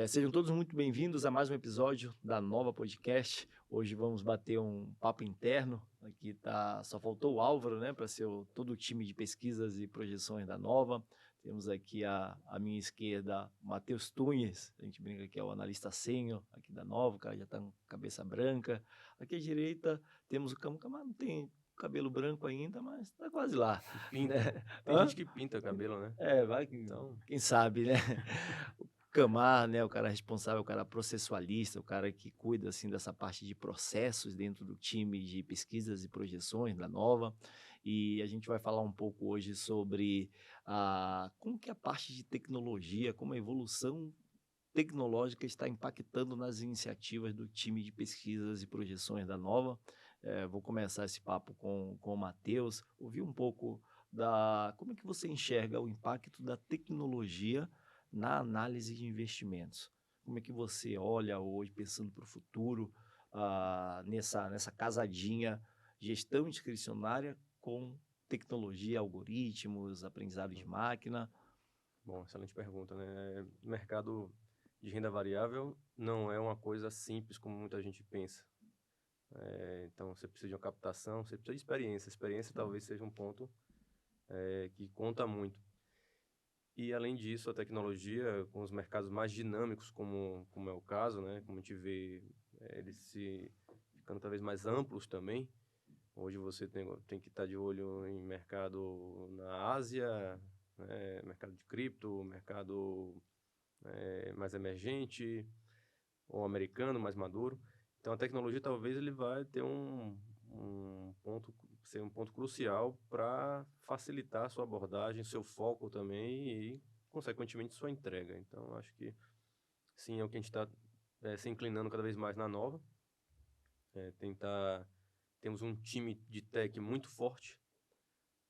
Sejam todos muito bem-vindos a mais um episódio da Nova Podcast. Hoje vamos bater um papo interno. Aqui só faltou o Álvaro, né, para ser todo o time de pesquisas e projeções da Nova. Temos aqui à minha esquerda Matheus Tunhes, a gente brinca que é o analista sênior aqui da Nova, o cara já está com cabeça branca. Aqui à direita temos o Cama, não tem cabelo branco ainda, mas está quase lá, né? Pinta. Tem Hã? gente que pinta cabelo, né? Vai que Então, quem sabe, né? O Camar, né, o cara responsável, o cara processualista, o cara que cuida, assim, dessa parte de processos dentro do time de pesquisas e projeções da Nova. E a gente vai falar um pouco hoje sobre como que a parte de tecnologia, como a evolução tecnológica está impactando nas iniciativas do time de pesquisas e projeções da Nova. Vou começar esse papo com o Matheus, ouvir um pouco como é que você enxerga o impacto da tecnologia na análise de investimentos. Como é que você olha hoje, pensando para o futuro, nessa casadinha gestão discricionária com tecnologia, algoritmos, aprendizado de hum, máquina? bom, excelente pergunta, né? Mercado de renda variável não é uma coisa simples como muita gente pensa. Então, você precisa de uma captação, você precisa de experiência. Experiência talvez seja um ponto que conta muito. E, além disso, a tecnologia, com os mercados mais dinâmicos, como é o caso, né? Como a gente vê, eles se ficando cada vez mais amplos também. Hoje você tem que estar de olho em mercado na Ásia, né, mercado de cripto, mercado mais emergente, ou americano, mais maduro. Então a tecnologia talvez ele vai ter um ponto, ser um ponto crucial para facilitar a sua abordagem, seu foco também e, consequentemente, sua entrega. Então acho que sim, é o que a gente está se inclinando cada vez mais na Nova, tentar. Temos um time de tech muito forte,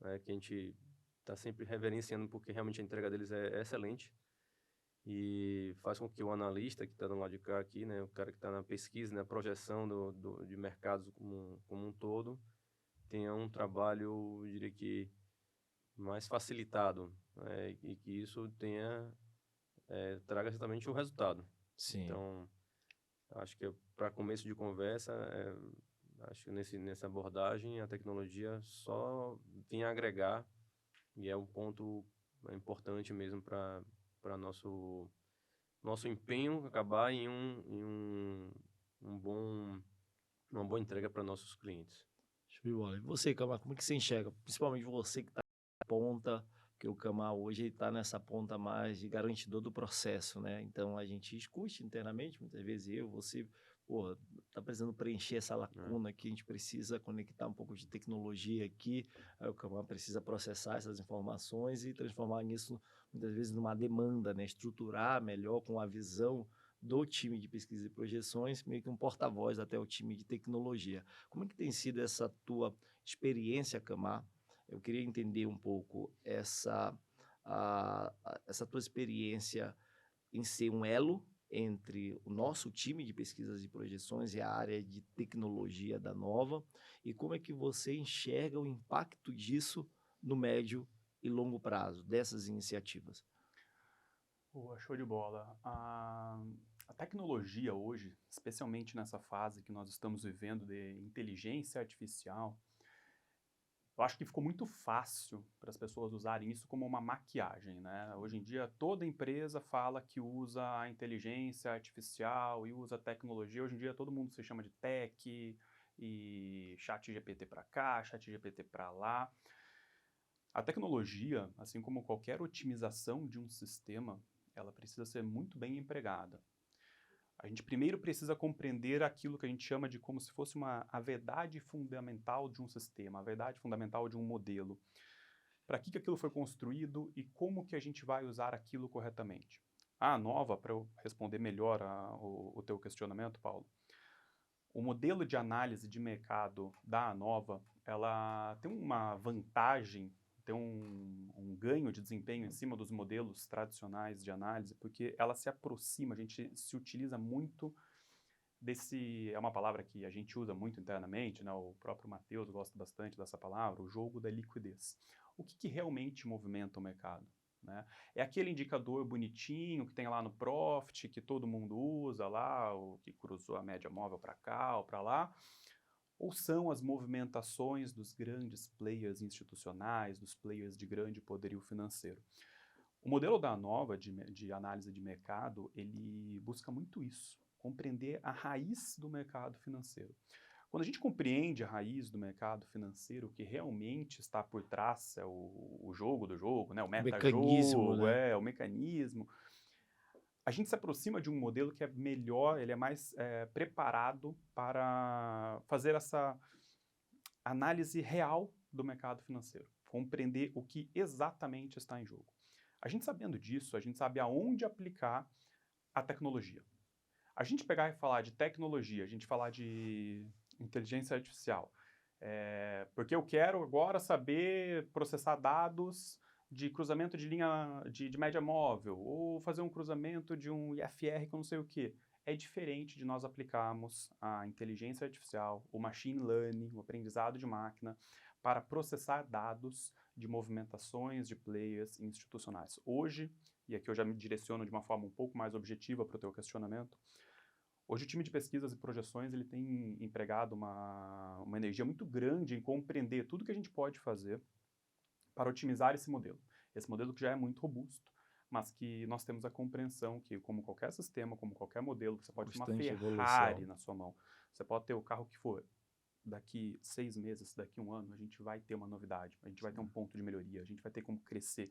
né, que a gente está sempre reverenciando porque realmente a entrega deles é excelente e faz com que o analista que está do lado de cá aqui, né, o cara que está na pesquisa, na projeção de mercados como um todo, tenha um trabalho, eu diria que mais facilitado, né, e que isso traga exatamente um resultado. Sim. Então, acho que para começo de conversa, acho que nessa abordagem a tecnologia só vem agregar e é um ponto importante mesmo para nosso empenho acabar um bom, uma boa entrega para nossos clientes. Show de bola. E você, Camar, como é que você enxerga? Principalmente você que está na ponta, porque o Camar hoje está nessa ponta mais de garantidor do processo, né? Então a gente discute internamente, muitas vezes você, pô, tá precisando preencher essa Né? lacuna aqui, a gente precisa conectar um pouco de tecnologia aqui, aí o Camar precisa processar essas informações e transformar nisso, muitas vezes, numa demanda, né? Estruturar melhor com a visão do time de pesquisa e projeções, meio que um porta-voz até o time de tecnologia. Como é que tem sido essa tua experiência, Camar? Eu queria entender um pouco essa tua experiência em ser um elo entre o nosso time de pesquisas e projeções e a área de tecnologia da Nova, e como é que você enxerga o impacto disso no médio e longo prazo, dessas iniciativas? Boa, show de bola. A tecnologia hoje, especialmente nessa fase que nós estamos vivendo de inteligência artificial, eu acho que ficou muito fácil para as pessoas usarem isso como uma maquiagem, né? Hoje em dia, toda empresa fala que usa a inteligência artificial e usa tecnologia. Hoje em dia, todo mundo se chama de tech e chat GPT para cá, chat GPT para lá. A tecnologia, assim como qualquer otimização de um sistema, ela precisa ser muito bem empregada. A gente primeiro precisa compreender aquilo que a gente chama de como se fosse a verdade fundamental de um sistema, a verdade fundamental de um modelo. Para que aquilo foi construído e como que a gente vai usar aquilo corretamente. A Nova, para eu responder melhor o teu questionamento, Paulo, o modelo de análise de mercado da Anova, ela tem uma vantagem, tem um ganho de desempenho em cima dos modelos tradicionais de análise, porque ela se aproxima, a gente se utiliza muito é uma palavra que a gente usa muito internamente, né? O próprio Matheus gosta bastante dessa palavra, o jogo da liquidez. O que realmente movimenta o mercado? né? É aquele indicador bonitinho que tem lá no Profit, que todo mundo usa lá, o que cruzou a média móvel para cá ou para lá, ou são as movimentações dos grandes players institucionais, dos players de grande poderio financeiro? O modelo da Nova de análise de mercado, ele busca muito isso, compreender a raiz do mercado financeiro. Quando a gente compreende a raiz do mercado financeiro, o que realmente está por trás é o jogo do jogo, né? O O mecanismo, metajogo, né? o mecanismo, a gente se aproxima de um modelo que é melhor, ele é mais preparado para fazer essa análise real do mercado financeiro, compreender o que exatamente está em jogo. A gente sabendo disso, a gente sabe aonde aplicar a tecnologia. A gente pegar e falar de tecnologia, a gente falar de inteligência artificial, porque eu quero agora saber processar dados de cruzamento de linha de média móvel, ou fazer um cruzamento de um IFR com não sei o quê. É diferente de nós aplicarmos a inteligência artificial, o machine learning, o aprendizado de máquina, para processar dados de movimentações de players institucionais. Hoje, e aqui eu já me direciono de uma forma um pouco mais objetiva para o teu questionamento, hoje o time de pesquisas e projeções ele tem empregado uma energia muito grande em compreender tudo que a gente pode fazer para otimizar esse modelo. Esse modelo que já é muito robusto, mas que nós temos a compreensão que, como qualquer sistema, como qualquer modelo, você pode ter uma Constante Ferrari evolução. na sua mão. Você pode ter o carro que for. Daqui 6 meses, daqui 1 ano, a gente vai ter uma novidade, a gente vai ter um ponto de melhoria, a gente vai ter como crescer.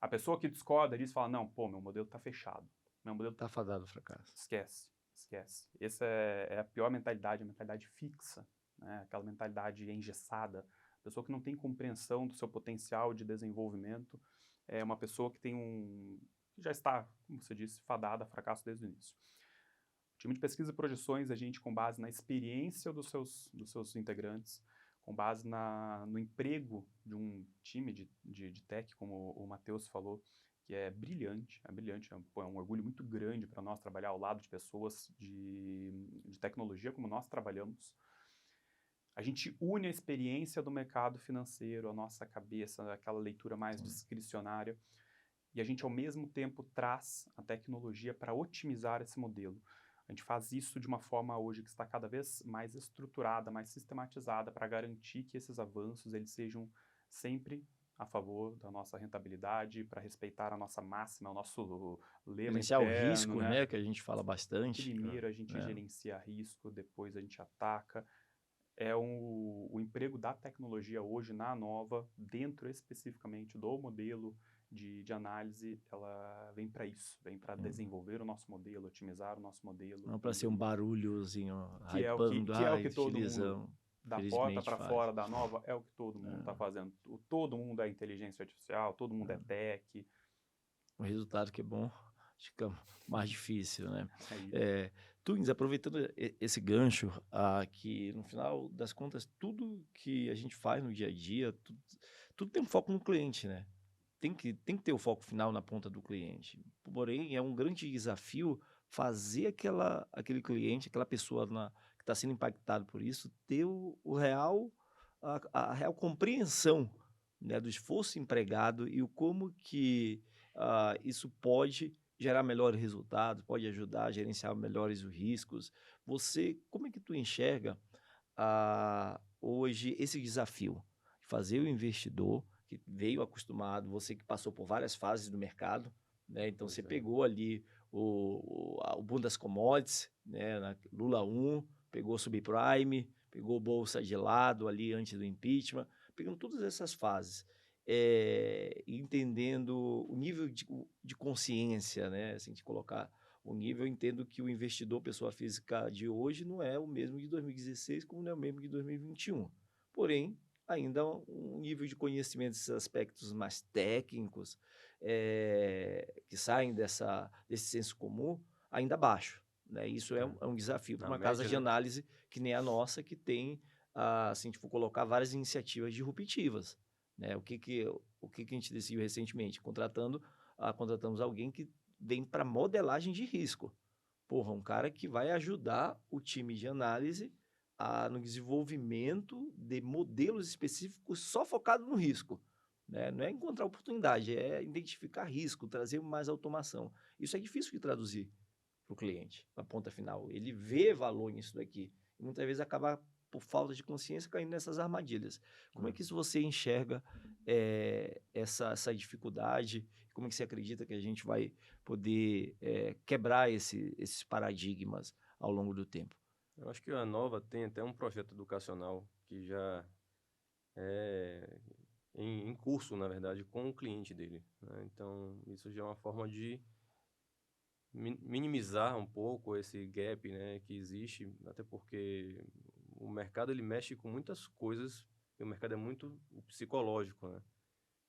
A pessoa que discorda disso fala, não, pô, meu modelo está fechado. Meu modelo Tá fadado ao fracasso. esquece, esquece. Essa é a pior mentalidade, a mentalidade fixa, né? Aquela mentalidade engessada. A pessoa que não tem compreensão do seu potencial de desenvolvimento é uma pessoa que que já está, como você disse, fadada a fracasso desde o início. O time de pesquisa e projeções, a gente, com base na experiência dos seus integrantes, com base no emprego de um time de tech, como o Matheus falou, que é brilhante, é um orgulho muito grande para nós trabalhar ao lado de pessoas de tecnologia como nós trabalhamos. A gente une a experiência do mercado financeiro, a nossa cabeça, aquela leitura mais discricionária, e a gente, ao mesmo tempo, traz a tecnologia para otimizar esse modelo. A gente faz isso de uma forma hoje que está cada vez mais estruturada, mais sistematizada, para garantir que esses avanços eles sejam sempre a favor da nossa rentabilidade, para respeitar a nossa máxima, o nosso lema Gerenciar o interno, risco, né? né? Que a gente fala bastante. Primeiro a gente Né? gerencia risco, depois a gente ataca. O emprego da tecnologia hoje na Nova, dentro especificamente do modelo de análise, ela vem para isso, vem para desenvolver o nosso modelo, otimizar o nosso modelo. Não para ser um barulhozinho Que é hypando, o que todo mundo utilizam. da porta Felizmente para faz. fora da Nova, é o que todo mundo está fazendo. Todo mundo é inteligência artificial, todo mundo é tech. O resultado que é bom fica mais difícil, né? É isso. Tunes, aproveitando esse gancho, que no final das contas, tudo que a gente faz no dia a dia, tudo tem um foco no cliente, né? Tem que ter o foco final na ponta do cliente. Porém, é um grande desafio fazer aquele cliente, aquela pessoa que está sendo impactado por isso, ter a real compreensão, né, do esforço empregado e o como que isso pode gerar melhores resultados, pode ajudar a gerenciar melhores os riscos. Como é que tu enxerga hoje esse desafio de fazer o investidor que veio acostumado, você que passou por várias fases do mercado, né? Então Pois você é. pegou ali o boom das commodities, né? Na Lula 1, pegou subprime, pegou bolsa de lado ali antes do impeachment, pegando todas essas fases. Entendendo o nível de consciência, né? Assim, de colocar o nível, eu entendo que o investidor, pessoa física de hoje, não é o mesmo de 2016, como não é o mesmo de 2021. Porém, ainda um nível de conhecimento desses aspectos mais técnicos, que saem desse senso comum, ainda baixo. Né? Isso é um desafio para Na uma casa média, de né? análise que nem a nossa, que tem, assim, tipo, colocar várias iniciativas disruptivas. Né? O que a gente decidiu recentemente? Contratamos alguém que vem para modelagem de risco. Porra, um cara que vai ajudar o time de análise no desenvolvimento de modelos específicos só focado no risco. né? Não é encontrar oportunidade, é identificar risco, trazer mais automação. Isso é difícil de traduzir para o cliente, na ponta final. Ele vê valor nisso daqui. E muitas vezes acaba, por falta de consciência, caindo nessas armadilhas. Como é que você enxerga essa dificuldade? Como é que você acredita que a gente vai poder quebrar esses paradigmas ao longo do tempo? Eu acho que a Nova tem até um projeto educacional que já é em curso, na verdade, com o cliente dele, né? Então, isso já é uma forma de minimizar um pouco esse gap, né, que existe, até porque o mercado ele mexe com muitas coisas, e o mercado é muito psicológico, né?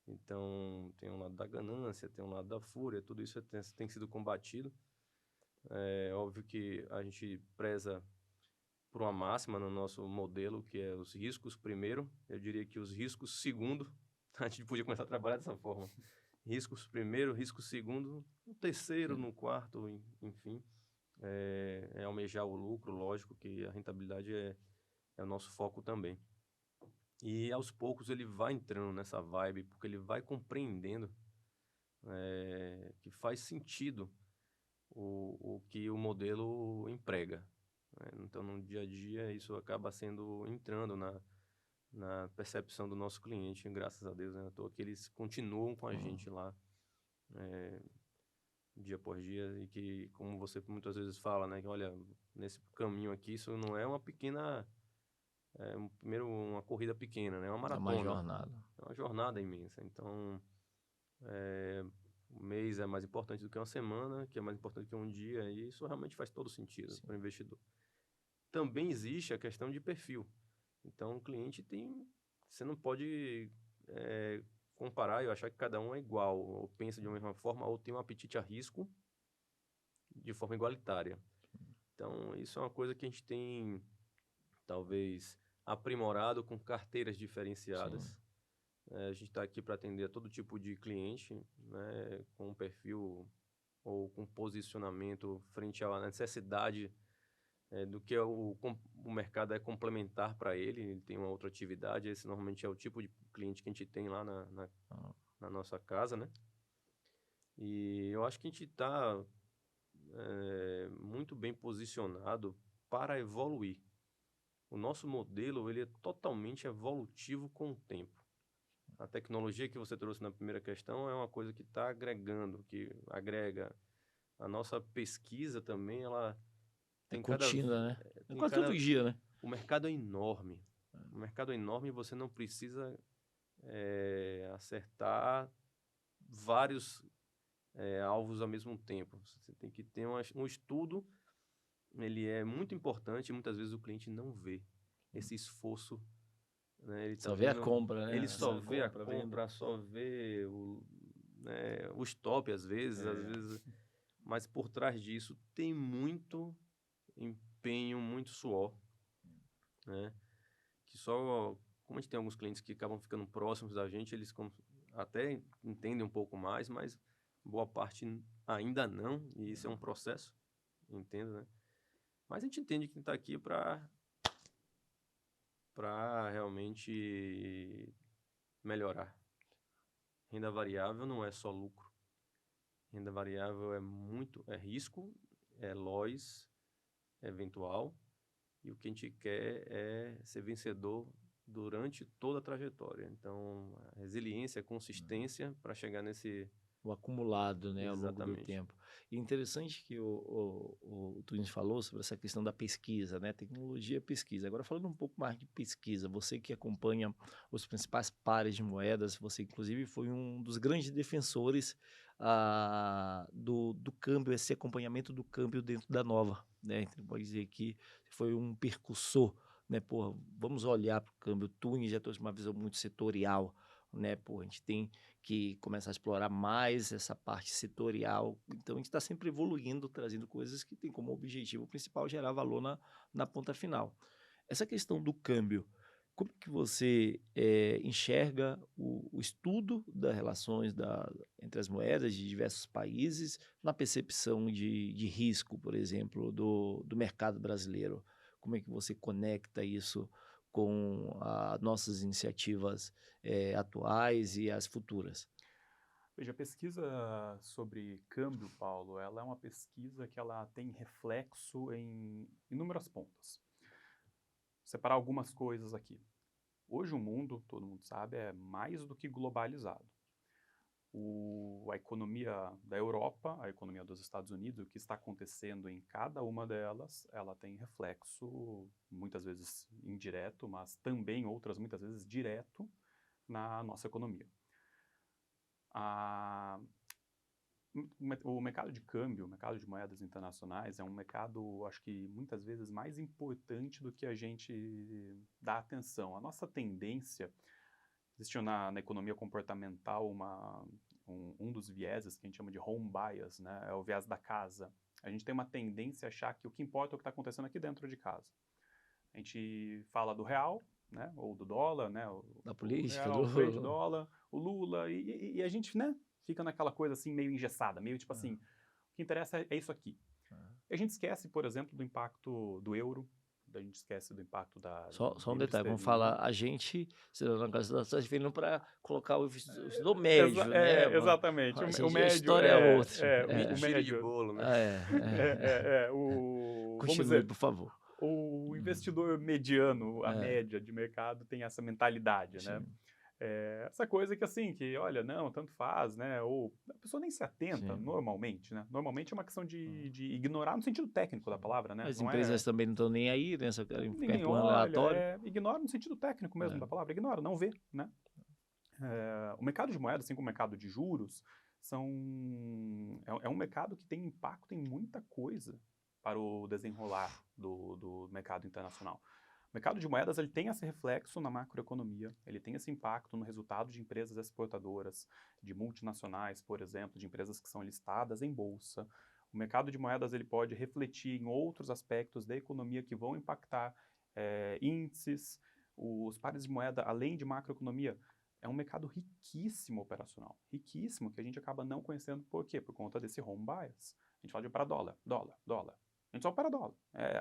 Então, tem um lado da ganância, tem um lado da fúria, tudo isso tem sido combatido. É óbvio que a gente preza por uma máxima no nosso modelo, que é os riscos primeiro. Eu diria que os riscos segundo. A gente podia começar a trabalhar dessa forma. Riscos primeiro, riscos segundo, no terceiro, no quarto, enfim. É almejar o lucro, lógico que a rentabilidade é o nosso foco também. E aos poucos ele vai entrando nessa vibe, porque ele vai compreendendo que faz sentido o que o modelo emprega, né? Então, no dia a dia, isso acaba entrando na percepção do nosso cliente, graças a Deus, né? À toa que eles continuam com a gente lá, dia por dia, e que, como você muitas vezes fala, né? Que, olha, nesse caminho aqui, isso não é uma pequena... primeiro, uma corrida pequena, né? É uma É uma maratona. jornada. É uma jornada imensa. Então, um mês é mais importante do que uma semana, que é mais importante do que um dia, e isso realmente faz todo sentido para o investidor. Também existe a questão de perfil. Então, o cliente tem... Você não pode comparar e achar que cada um é igual, ou pensa de uma mesma forma, ou tem um apetite a risco de forma igualitária. Então, isso é uma coisa que a gente tem, talvez, aprimorado com carteiras diferenciadas. A gente está aqui para atender a todo tipo de cliente, né, com um perfil ou com posicionamento frente à necessidade do que o mercado é complementar para ele. Ele tem uma outra atividade. Esse normalmente é o tipo de cliente que a gente tem lá na nossa casa, né? E eu acho que a gente está muito bem posicionado para evoluir. O nosso modelo ele é totalmente evolutivo com o tempo. A tecnologia que você trouxe na primeira questão é uma coisa que está agregando, que agrega. A nossa pesquisa também, ela É tem contínua, né? É tem quase todo dia, né? O mercado é enorme. O mercado é enorme e você não precisa acertar vários alvos ao mesmo tempo. Você tem que ter um estudo, ele é muito importante e muitas vezes o cliente não vê esse esforço, né? Ele tá Só vê a vendo, compra, né? ele só Essa vê a compra, venda. compra, só vê o stop às vezes, mas por trás disso tem muito empenho, muito suor, né? Que só, como a gente tem alguns clientes que acabam ficando próximos da gente, eles até entendem um pouco mais, mas boa parte ainda não, e isso é um processo, entendo, né? Mas a gente entende que está aqui para realmente melhorar. Renda variável não é só lucro. Renda variável é risco, é loss eventual, e o que a gente quer é ser vencedor durante toda a trajetória. Então, a resiliência, a consistência para chegar nesse... O acumulado, né, ao longo do Exatamente. tempo. E interessante que o Tunes falou sobre essa questão da pesquisa, né? Tecnologia e pesquisa. Agora, falando um pouco mais de pesquisa, você que acompanha os principais pares de moedas, você inclusive foi um dos grandes defensores do câmbio, esse acompanhamento do câmbio dentro da Nova, né? Então, pode dizer que foi um percursor, né? Pô, vamos olhar para o câmbio. O Tunes já trouxe uma visão muito setorial, né? Pô, a gente tem que começar a explorar mais essa parte setorial. Então, a gente está sempre evoluindo, trazendo coisas que têm como objetivo principal gerar valor na ponta final. Essa questão do câmbio, como que você enxerga o estudo das relações entre as moedas de diversos países na percepção de risco, por exemplo, do mercado brasileiro? Como é que você conecta isso com as nossas iniciativas atuais e as futuras? Veja, a pesquisa sobre câmbio, Paulo, ela é uma pesquisa que ela tem reflexo em inúmeras pontas. Separar algumas coisas aqui. Hoje o mundo, todo mundo sabe, é mais do que globalizado. A economia da Europa, a economia dos Estados Unidos, o que está acontecendo em cada uma delas, ela tem reflexo, muitas vezes indireto, mas também outras muitas vezes direto na nossa economia. O mercado de câmbio, o mercado de moedas internacionais é um mercado, acho que muitas vezes mais importante do que a gente dá atenção. A nossa tendência, existe na economia comportamental um dos vieses que a gente chama de home bias, né? É o viés da casa. A gente tem uma tendência a achar que o que importa é o que está acontecendo aqui dentro de casa. A gente fala do real, né? Ou do dólar, né? Da política, o preço do dólar, o Lula, e a gente, né? Fica naquela coisa assim meio engessada, meio tipo assim, o que interessa é isso aqui. E a gente esquece, por exemplo, do impacto do euro, a gente esquece do impacto Só um libra detalhe, vamos esterlina. falar a gente, você na casa está vindo para colocar o investidor médio, né? Exatamente. A O gente, a médio história é outra. o Mentira de médio. bolo, né? Vamos Continue, dizer, por favor. o investidor mediano, a É. média de mercado, tem essa mentalidade, né? Sim. Essa coisa que assim, que olha, não, tanto faz, né? Ou a pessoa nem se atenta Sim. normalmente, né? Normalmente é uma questão de ignorar no sentido técnico da palavra, né? As Não empresas também não estão nem aí, né? Só querem ficar ninguém empurrando olha, relatório. ignora no sentido técnico mesmo da palavra, ignora, não vê, né? O mercado de moedas, assim como o mercado de juros, é um mercado que tem impacto em muita coisa para o desenrolar do mercado internacional. O mercado de moedas ele tem esse reflexo na macroeconomia, ele tem esse impacto no resultado de empresas exportadoras, de multinacionais, por exemplo, de empresas que são listadas em bolsa. O mercado de moedas ele pode refletir em outros aspectos da economia que vão impactar índices. Os pares de moeda, além de macroeconomia, é um mercado riquíssimo operacional, riquíssimo, que a gente acaba não conhecendo por quê? Por conta desse home bias. A gente fala de operar dólar, dólar, dólar. A gente só opera dólar.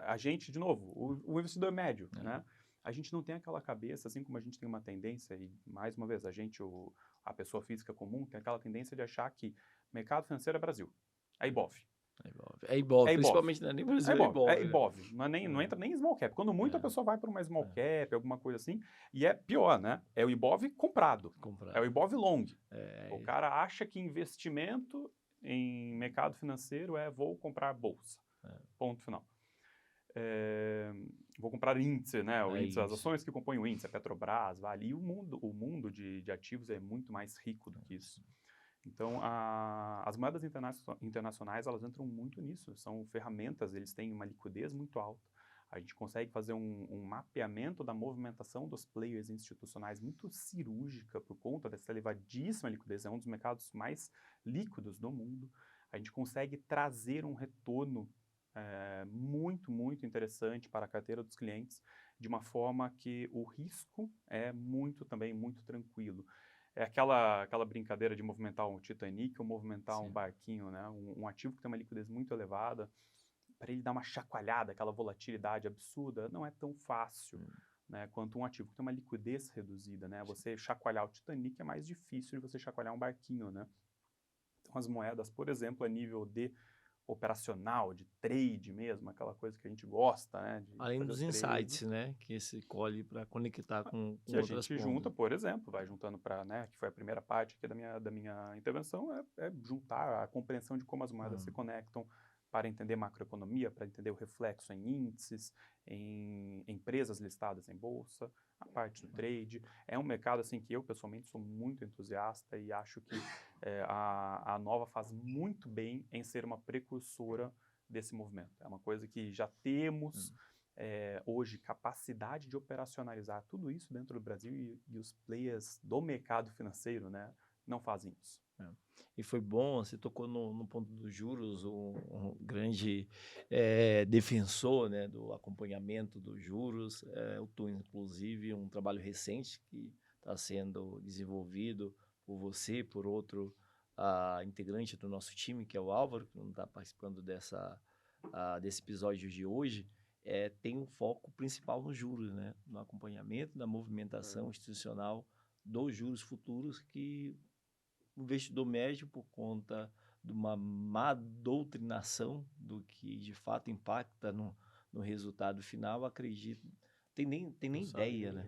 A gente, de novo, o investidor médio, né? A gente não tem aquela cabeça, assim como a gente tem uma tendência, e mais uma vez, a pessoa física comum, tem aquela tendência de achar que mercado financeiro é Brasil. É IBOV. É IBOV, principalmente não é nem Brasil, é IBOV. É IBOV, não entra nem small cap. Quando muito a pessoa vai para uma small cap, alguma coisa assim, e é pior, né? É o IBOV comprado. É o IBOV long. O cara acha que investimento em mercado financeiro vou comprar bolsa. Ponto final. Vou comprar índice, né? O índice, as ações que compõem o índice, a Petrobras, Vale. E o mundo de ativos é muito mais rico do que isso. Então, as moedas internacionais, elas entram muito nisso. São ferramentas, eles têm uma liquidez muito alta. A gente consegue fazer um mapeamento da movimentação dos players institucionais muito cirúrgica por conta dessa elevadíssima liquidez. É um dos mercados mais líquidos do mundo. A gente consegue trazer um retorno muito, muito interessante para a carteira dos clientes, de uma forma que o risco é também muito tranquilo. É aquela brincadeira de movimentar um Titanic ou movimentar um barquinho, né? Um ativo que tem uma liquidez muito elevada, para ele dar uma chacoalhada, aquela volatilidade absurda, não é tão fácil, né, quanto um ativo que tem uma liquidez reduzida, né? Você chacoalhar o Titanic é mais difícil de você chacoalhar um barquinho, né? Então, as moedas, por exemplo, a nível de operacional, de trade mesmo, aquela coisa que a gente gosta, né? Além dos insights, né? Que se colhe para conectar com que a outras gente junta, por exemplo, vai juntando para, né? Que foi a primeira parte aqui da minha intervenção, é juntar a compreensão de como as moedas se conectam para entender macroeconomia, para entender o reflexo em índices, em empresas listadas em bolsa, a parte do trade. É um mercado assim que eu pessoalmente sou muito entusiasta e acho que a Nova faz muito bem em ser uma precursora desse movimento. É uma coisa que já temos hoje capacidade de operacionalizar tudo isso dentro do Brasil e os players do mercado financeiro, né, não fazem isso. E foi bom, você tocou no ponto dos juros, um grande defensor, né, do acompanhamento dos juros. Eu estou, inclusive, um trabalho recente que está sendo desenvolvido por você, por outro integrante do nosso time, que é o Álvaro, que não está participando desse episódio de hoje, tem um foco principal nos juros, né? No acompanhamento da movimentação institucional dos juros futuros, que o investidor médio, por conta de uma má doutrinação do que de fato impacta no resultado final, acredita, tem nem Não sabe ideia, nem,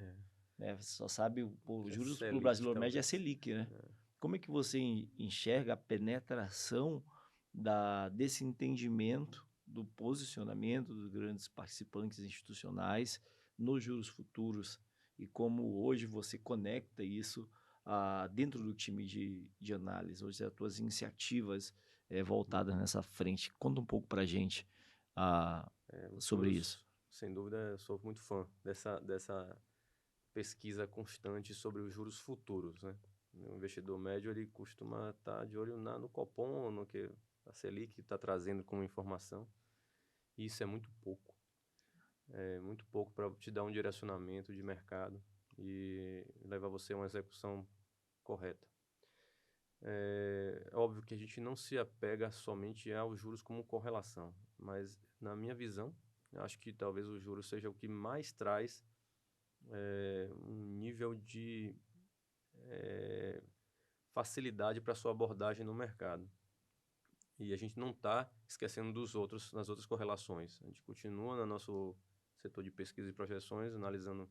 né? Só sabe, os é juros para o Selic, brasileiro médio é talvez. Selic, né? É. Como é que você enxerga a penetração desse entendimento do posicionamento dos grandes participantes institucionais nos juros futuros e como hoje você conecta isso dentro do time de análise, hoje as tuas iniciativas voltadas nessa frente? Conta um pouco para a gente Os sobre juros, isso. sem dúvida, eu sou muito fã dessa pesquisa constante sobre os juros futuros, né? O investidor médio, ele costuma estar de olho no Copom, no que a Selic está trazendo como informação, e isso é muito pouco. É muito pouco para te dar um direcionamento de mercado e levar você a uma execução correta. É óbvio que a gente não se apega somente aos juros como correlação, mas na minha visão, eu acho que talvez o juros seja o que mais traz um nível de facilidade para sua abordagem no mercado. E a gente não está esquecendo das outras correlações. A gente continua no nosso setor de pesquisa e projeções, analisando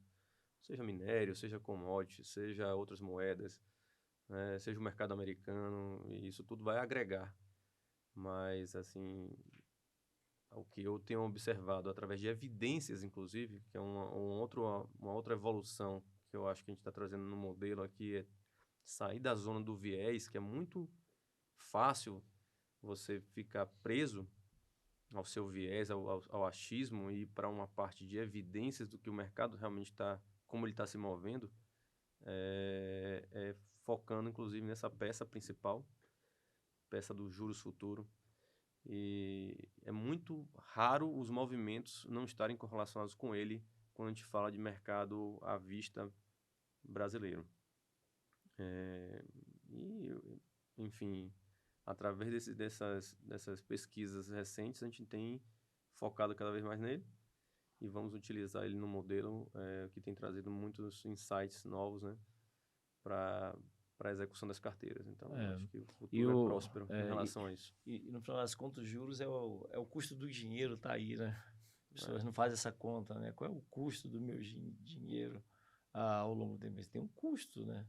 seja minério, seja commodity, seja outras moedas, né, seja o mercado americano, e isso tudo vai agregar. Mas, assim, o que eu tenho observado através de evidências, inclusive, que é uma outra evolução que eu acho que a gente está trazendo no modelo aqui, é sair da zona do viés, que é muito fácil você ficar preso ao seu viés, ao achismo, e ir para uma parte de evidências do que o mercado realmente está, como ele está se movendo, focando inclusive nessa peça principal, peça do juros futuro. E é muito raro os movimentos não estarem correlacionados com ele quando a gente fala de mercado à vista brasileiro. Enfim, através dessas pesquisas recentes, a gente tem focado cada vez mais nele e vamos utilizar ele no modelo que tem trazido muitos insights novos, né, para a execução das carteiras. Então, acho que o futuro é próspero em relação a isso. E no final das contas, os juros é o custo do dinheiro, tá aí, né? As pessoas não fazem essa conta, né? Qual é o custo do meu dinheiro ao longo do mês? Tem um custo, né?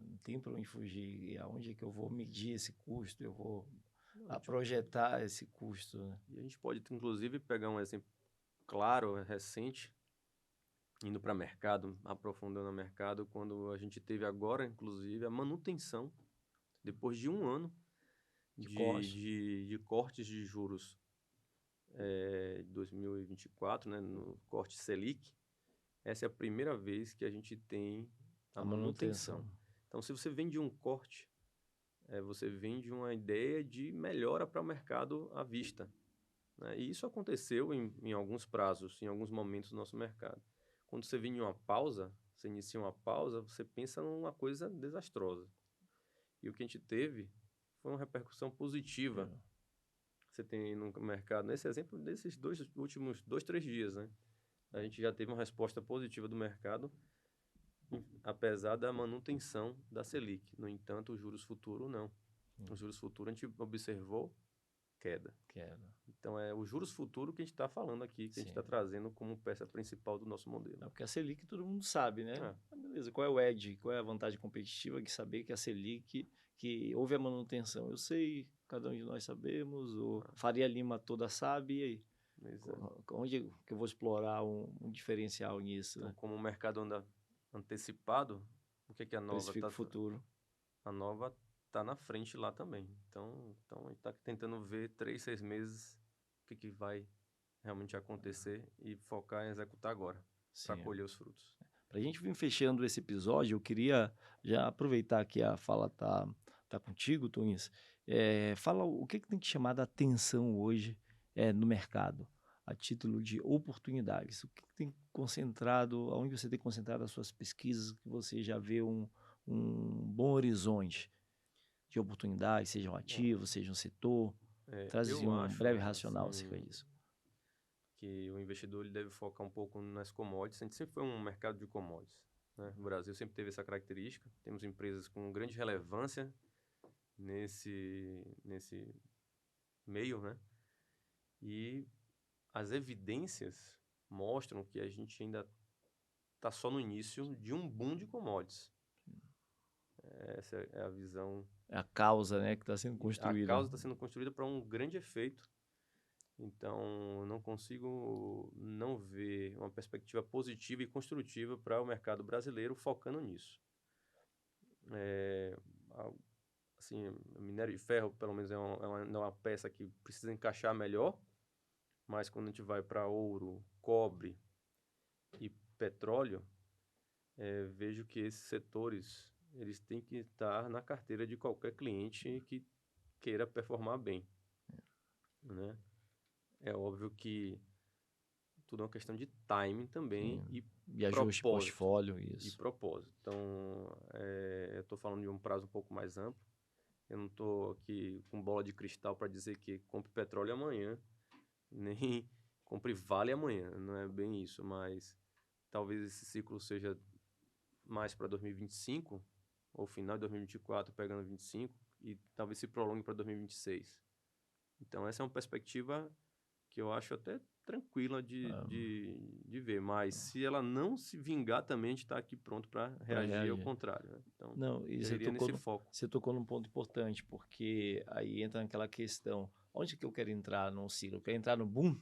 Não tem para onde fugir. E aonde é que eu vou medir esse custo? Eu vou projetar esse custo, né? E a gente pode, inclusive, pegar um exemplo claro, recente, indo para mercado, aprofundando o mercado, quando a gente teve agora, inclusive, a manutenção, depois de um ano de cortes de juros de 2024, né, no corte Selic. Essa é a primeira vez que a gente tem a manutenção. Então, se você vem de um corte, você vem de uma ideia de melhora para o mercado à vista, né? E isso aconteceu em alguns prazos, em alguns momentos do nosso mercado. Quando você vem em uma pausa, você inicia uma pausa, você pensa numa coisa desastrosa. E o que a gente teve foi uma repercussão positiva. Você tem no mercado, nesse exemplo, desses últimos 2, 3 dias, né? A gente já teve uma resposta positiva do mercado, apesar da manutenção da Selic. No entanto, os juros futuros não. Os juros futuros a gente observou queda. Então, é o juros futuro que a gente está falando aqui, que a gente está trazendo como peça principal do nosso modelo. Porque a Selic todo mundo sabe, né? Beleza, qual é o edge? Qual é a vantagem competitiva de saber que a Selic, que houve a manutenção? Eu sei, cada um de nós sabemos, o Faria Lima toda sabe, e aí? Onde que eu vou explorar um diferencial nisso? Então, né? como o mercado anda antecipado, o que a nova está... futuro. A nova está na frente lá também. Então a gente está tentando ver 3, 6 meses o que vai realmente acontecer e focar em executar agora, para colher os frutos. Para a gente vir fechando esse episódio, eu queria já aproveitar que a fala tá contigo, Tunis. Fala o que tem te chamado a atenção hoje no mercado, a título de oportunidades. O que tem concentrado, aonde você tem concentrado as suas pesquisas, que você já vê um bom horizonte de oportunidades, seja um ativo, seja um setor? Traz um breve racional acerca disso. que o investidor ele deve focar um pouco nas commodities. A gente sempre foi um mercado de commodities, né? O Brasil sempre teve essa característica. Temos empresas com grande relevância nesse meio, né? E as evidências mostram que a gente ainda está só no início de um boom de commodities. Essa é a visão. É a causa, né, que está sendo A construída. causa está sendo construída para um grande efeito. Então, não consigo não ver uma perspectiva positiva e construtiva para o mercado brasileiro focando nisso. Assim, o minério de ferro, pelo menos, é uma peça que precisa encaixar melhor, mas quando a gente vai para ouro, cobre e petróleo, vejo que esses setores eles têm que estar na carteira de qualquer cliente que queira performar bem, né? É óbvio que tudo é uma questão de timing também E ajuste portfólio, isso. E propósito. Então, eu estou falando de um prazo um pouco mais amplo. Eu não estou aqui com bola de cristal para dizer que compre petróleo amanhã, nem compre Vale amanhã. Não é bem isso, mas talvez esse ciclo seja mais para 2025, ou final de 2024, pegando 25, e talvez se prolongue para 2026. Então, essa é uma perspectiva que eu acho até tranquila de ver, mas se ela não se vingar também, a gente está aqui pronto para reagir ao contrário, né? Então, não, e eu iria nesse foco. Você tocou num ponto importante, porque aí entra naquela questão, onde que eu quero entrar num ciclo? Eu quero entrar no boom?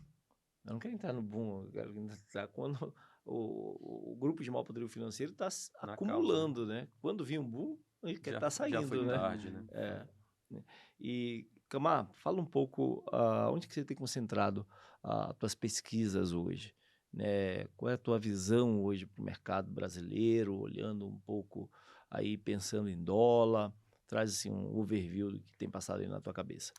Eu não quero entrar no boom, eu quero entrar quando o grupo de mau poderio financeiro está acumulando, causa, né? Quando vir um boom, ele quer estar saindo, já foi né? tarde, né? E, Camar, fala um pouco onde que você tem concentrado as tuas pesquisas hoje, né? Qual é a tua visão hoje para o mercado brasileiro, olhando um pouco aí, pensando em dólar? Traz assim um overview do que tem passado aí na tua cabeça.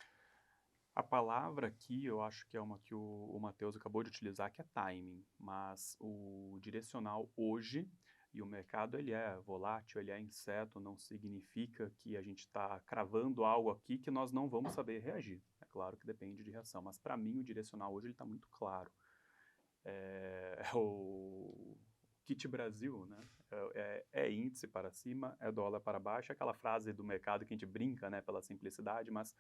A palavra aqui, eu acho que é uma que o Matheus acabou de utilizar, que é timing, mas o direcional hoje, e o mercado ele é volátil, ele é incerto, não significa que a gente está cravando algo aqui que nós não vamos saber reagir. É claro que depende de reação, mas para mim o direcional hoje está muito claro. É o kit Brasil, né? É índice para cima, é dólar para baixo, aquela frase do mercado que a gente brinca, né, pela simplicidade, mas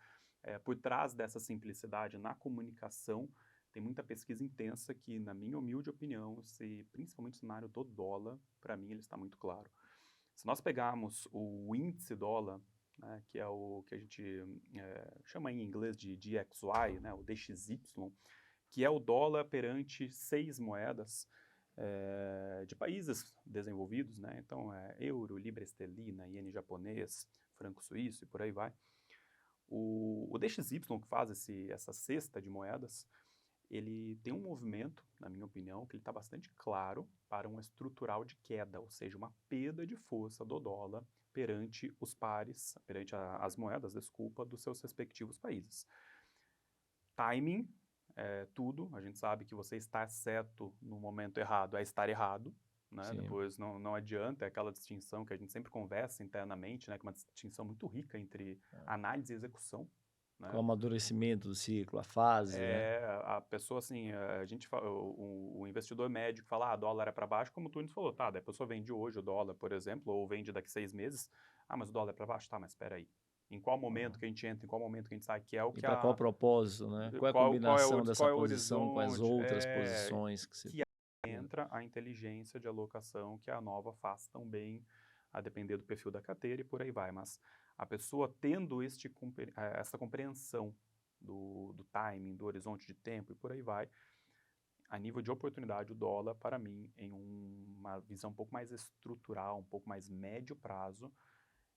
por trás dessa simplicidade na comunicação tem muita pesquisa intensa que, na minha humilde opinião, principalmente no cenário do dólar, para mim ele está muito claro. Se nós pegarmos o índice dólar, né, que é o que a gente chama em inglês de DXY, né, o DXY, que é o dólar perante 6 moedas de países desenvolvidos, né? Então, euro, libra esterlina, iene japonês, franco suíço e por aí vai. O DXY, que faz essa cesta de moedas, ele tem um movimento, na minha opinião, que ele está bastante claro para um estrutural de queda, ou seja, uma perda de força do dólar perante os pares, perante as moedas, desculpa, dos seus respectivos países. Timing, tudo, a gente sabe que você estar certo no momento errado é estar errado, né? Depois não adianta, é aquela distinção que a gente sempre conversa internamente, né? Que é uma distinção muito rica entre análise e execução. Né? Com o amadurecimento do ciclo, a fase, né? A pessoa, assim, o investidor médio que fala, dólar é para baixo, como o Tunes falou, tá, daí a pessoa vende hoje o dólar, por exemplo, ou vende daqui 6 meses, mas o dólar é para baixo, tá, mas espera aí. Em qual momento que a gente entra, em qual momento que a gente sai, que é o que para qual propósito, né? Qual é a combinação dessa posição com as outras posições que você entra a inteligência de alocação que a Nova faz também, a depender do perfil da carteira e por aí vai. Mas a pessoa tendo essa compreensão do timing, do horizonte de tempo e por aí vai, a nível de oportunidade, o dólar, para mim, em uma visão um pouco mais estrutural, um pouco mais médio prazo,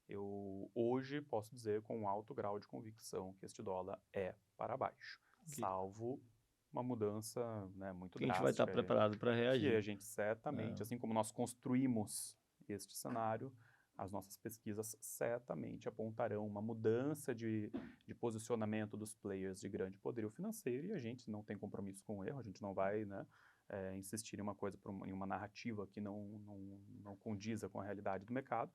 eu hoje posso dizer com um alto grau de convicção que este dólar é para baixo, salvo uma mudança, né, muito drástica. A gente vai estar preparado para reagir. Que a gente certamente, assim como nós construímos este cenário, as nossas pesquisas certamente apontarão uma mudança de posicionamento dos players de grande poderio financeiro e a gente não tem compromisso com o erro, a gente não vai, né, insistir em uma coisa, em uma narrativa que não condiza com a realidade do mercado.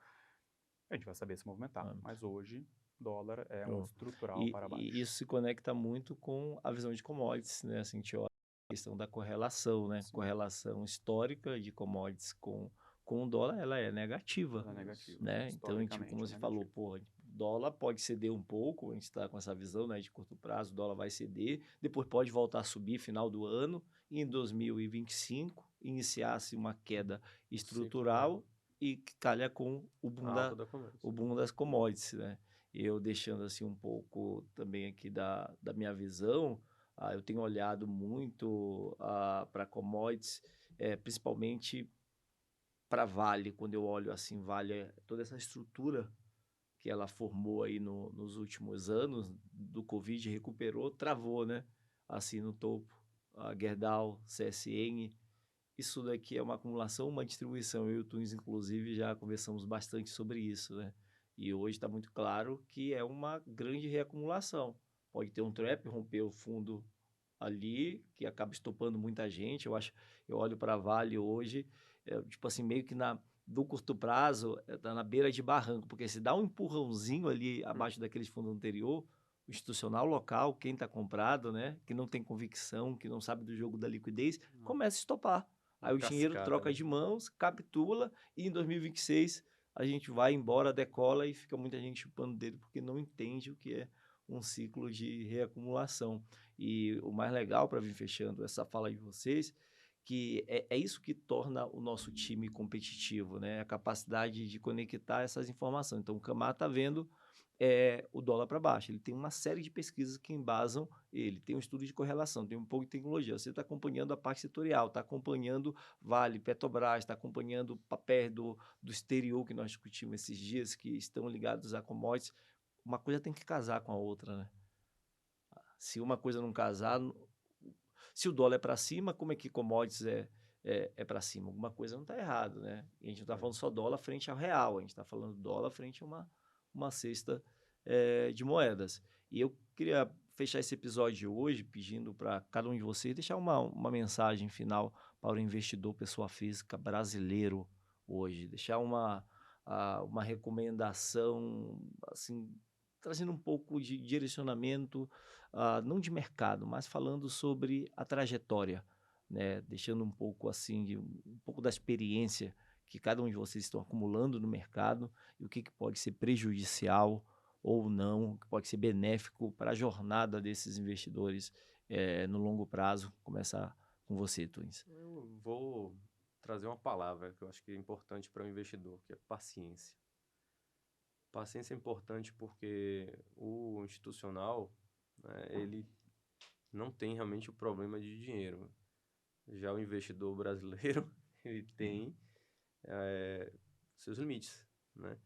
A gente vai saber se movimentar, mas hoje dólar é um estrutural para baixo. E isso se conecta muito com a visão de commodities, né? Assim, a gente olha questão da correlação, né? Sim. Correlação histórica de commodities com o dólar, ela é negativa, Ela é negativa. né? Então, tipo, como Historicamente, você ela é falou, negativa. pô, o dólar pode ceder um pouco, a gente está com essa visão, né, de curto prazo, o dólar vai ceder, depois pode voltar a subir final do ano, e em 2025 iniciasse uma queda estrutural e que calha com A alta da commodities. o boom das commodities, né? Eu deixando assim um pouco também aqui da minha visão, eu tenho olhado muito para commodities, principalmente para Vale, quando eu olho assim, Vale, toda essa estrutura que ela formou aí nos últimos anos do Covid, recuperou, travou, né? Assim no topo. A Gerdau, CSN, isso daqui é uma acumulação, uma distribuição. Eu e o Tunes, inclusive, já conversamos bastante sobre isso, né? E hoje está muito claro que é uma grande reacumulação. Pode ter um trap, romper o fundo ali, que acaba estopando muita gente. Eu olho para a Vale hoje, tipo assim, meio que do curto prazo, tá na beira de barranco, porque se dá um empurrãozinho ali abaixo daquele fundo anterior, o institucional local, quem está comprado, né, que não tem convicção, que não sabe do jogo da liquidez, começa a estopar. Uma Aí o dinheiro cascata, troca né? de mãos, capitula, e em 2026 a gente vai embora, decola e fica muita gente chupando o dedo porque não entende o que é um ciclo de reacumulação. E o mais legal, para vir fechando essa fala de vocês, que é isso que torna o nosso time competitivo, né? A capacidade de conectar essas informações. Então, o Camar está vendo o dólar para baixo. Ele tem uma série de pesquisas que embasam ele. Tem um estudo de correlação, tem um pouco de tecnologia. Você está acompanhando a parte setorial, está acompanhando Vale, Petrobras, está acompanhando papéis do exterior que nós discutimos esses dias, que estão ligados a commodities. Uma coisa tem que casar com a outra, né? Se uma coisa não casar, se o dólar é para cima, como é que commodities é para cima? Alguma coisa não está errado, né? E a gente não está falando só dólar frente ao real, a gente está falando dólar frente a uma cesta de moedas. E eu queria fechar esse episódio de hoje pedindo para cada um de vocês deixar uma mensagem final para o investidor pessoa física brasileiro hoje, deixar uma recomendação, assim, trazendo um pouco de direcionamento, não de mercado, mas falando sobre a trajetória, né? Deixando um pouco assim, um pouco da experiência que cada um de vocês estão acumulando no mercado e o que pode ser prejudicial ou não, o que pode ser benéfico para a jornada desses investidores no longo prazo. Começar com você, Twins. Eu vou trazer uma palavra que eu acho que é importante para o investidor, que é paciência. Paciência é importante porque o institucional, né, ele não tem realmente o problema de dinheiro. Já o investidor brasileiro, ele tem seus limites, né?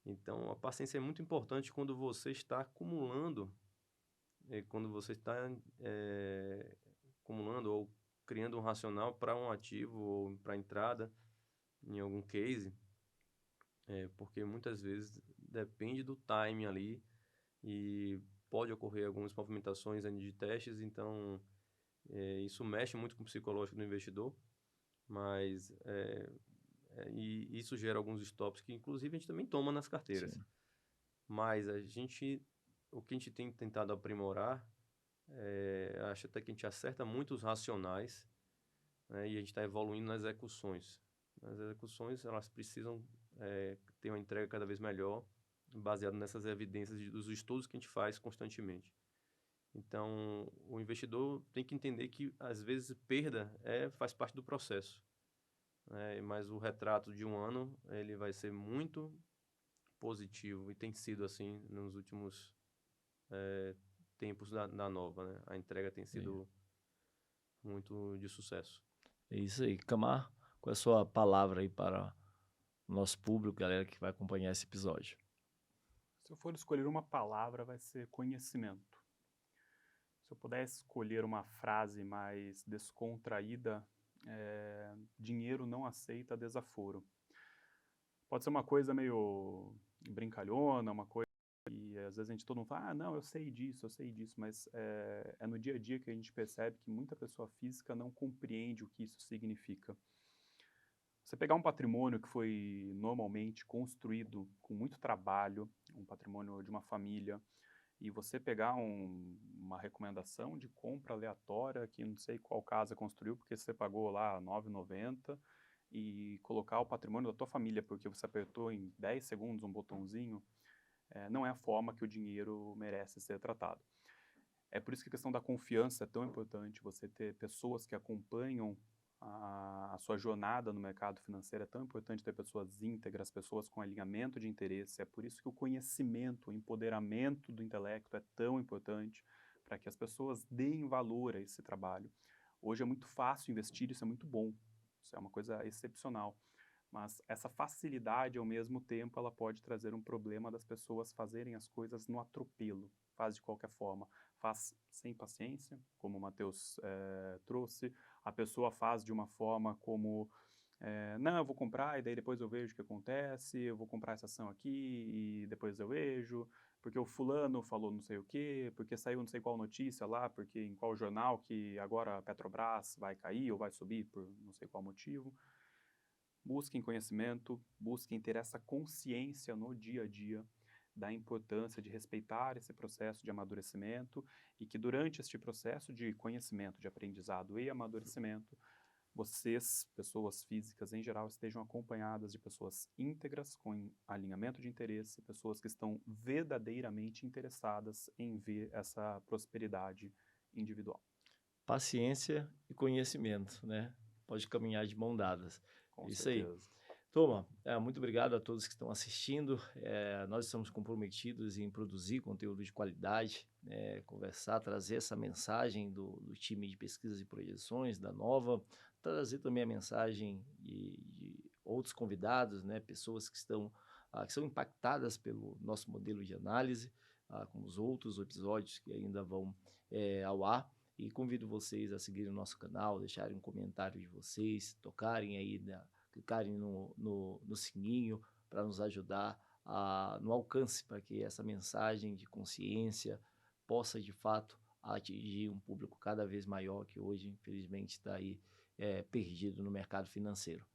Então, a paciência é muito importante quando você está acumulando, quando você está acumulando ou criando um racional para um ativo ou para entrada em algum case, porque muitas vezes depende do time ali e pode ocorrer algumas movimentações ali de testes, então isso mexe muito com o psicológico do investidor, mas e isso gera alguns stops que inclusive a gente também toma nas carteiras. Sim. Mas o que a gente tem tentado aprimorar, acho até que a gente acerta muito os racionais, né, e a gente está evoluindo nas execuções. As execuções, elas precisam ter uma entrega cada vez melhor, baseado nessas evidências dos estudos que a gente faz constantemente. Então, o investidor tem que entender que, às vezes, perda faz parte do processo, né? Mas o retrato de um ano, ele vai ser muito positivo, e tem sido assim nos últimos tempos da Nova, né? A entrega tem sido muito de sucesso. É isso aí. Camar, qual é a sua palavra aí para o nosso público, galera que vai acompanhar esse episódio? Se eu for escolher uma palavra, vai ser conhecimento. Se eu pudesse escolher uma frase mais descontraída, dinheiro não aceita desaforo. Pode ser uma coisa meio brincalhona, uma coisa que às vezes todo mundo fala, não, eu sei disso, mas é no dia a dia que a gente percebe que muita pessoa física não compreende o que isso significa. Você pegar um patrimônio que foi normalmente construído com muito trabalho, um patrimônio de uma família, E você pegar uma recomendação de compra aleatória que não sei qual casa construiu porque você pagou lá R$ 9,90 e colocar o patrimônio da tua família porque você apertou em 10 segundos um botãozinho, não é a forma que o dinheiro merece ser tratado. É por isso que a questão da confiança é tão importante, você ter pessoas que acompanham a sua jornada no mercado financeiro, é tão importante ter pessoas íntegras, pessoas com alinhamento de interesse, é por isso que o conhecimento, o empoderamento do intelecto é tão importante para que as pessoas deem valor a esse trabalho. Hoje é muito fácil investir, isso é muito bom, isso é uma coisa excepcional. Mas essa facilidade, ao mesmo tempo, ela pode trazer um problema das pessoas fazerem as coisas no atropelo, faz de qualquer forma, faz sem paciência, como o Matheus trouxe, a pessoa faz de uma forma como, não, eu vou comprar e daí depois eu vejo o que acontece, eu vou comprar essa ação aqui e depois eu vejo, porque o fulano falou não sei o quê, porque saiu não sei qual notícia lá, porque em qual jornal que agora a Petrobras vai cair ou vai subir por não sei qual motivo. Busquem conhecimento, busquem ter essa consciência no dia a dia da importância de respeitar esse processo de amadurecimento e que durante este processo de conhecimento, de aprendizado e amadurecimento, vocês, pessoas físicas em geral, estejam acompanhadas de pessoas íntegras, com alinhamento de interesse, pessoas que estão verdadeiramente interessadas em ver essa prosperidade individual. Paciência e conhecimento, né? Pode caminhar de mão dadas. Com Isso aí. certeza. Turma, muito obrigado a todos que estão assistindo. Nós estamos comprometidos em produzir conteúdo de qualidade, conversar, trazer essa mensagem do time de pesquisas e projeções da Nova, trazer também a mensagem de outros convidados, né, pessoas que são impactadas pelo nosso modelo de análise, como os outros episódios que ainda vão ao ar. E convido vocês a seguirem o nosso canal, deixarem um comentário de vocês, tocarem aí clicarem no sininho para nos ajudar no alcance, para que essa mensagem de consciência possa, de fato, atingir um público cada vez maior que hoje, infelizmente, está aí perdido no mercado financeiro.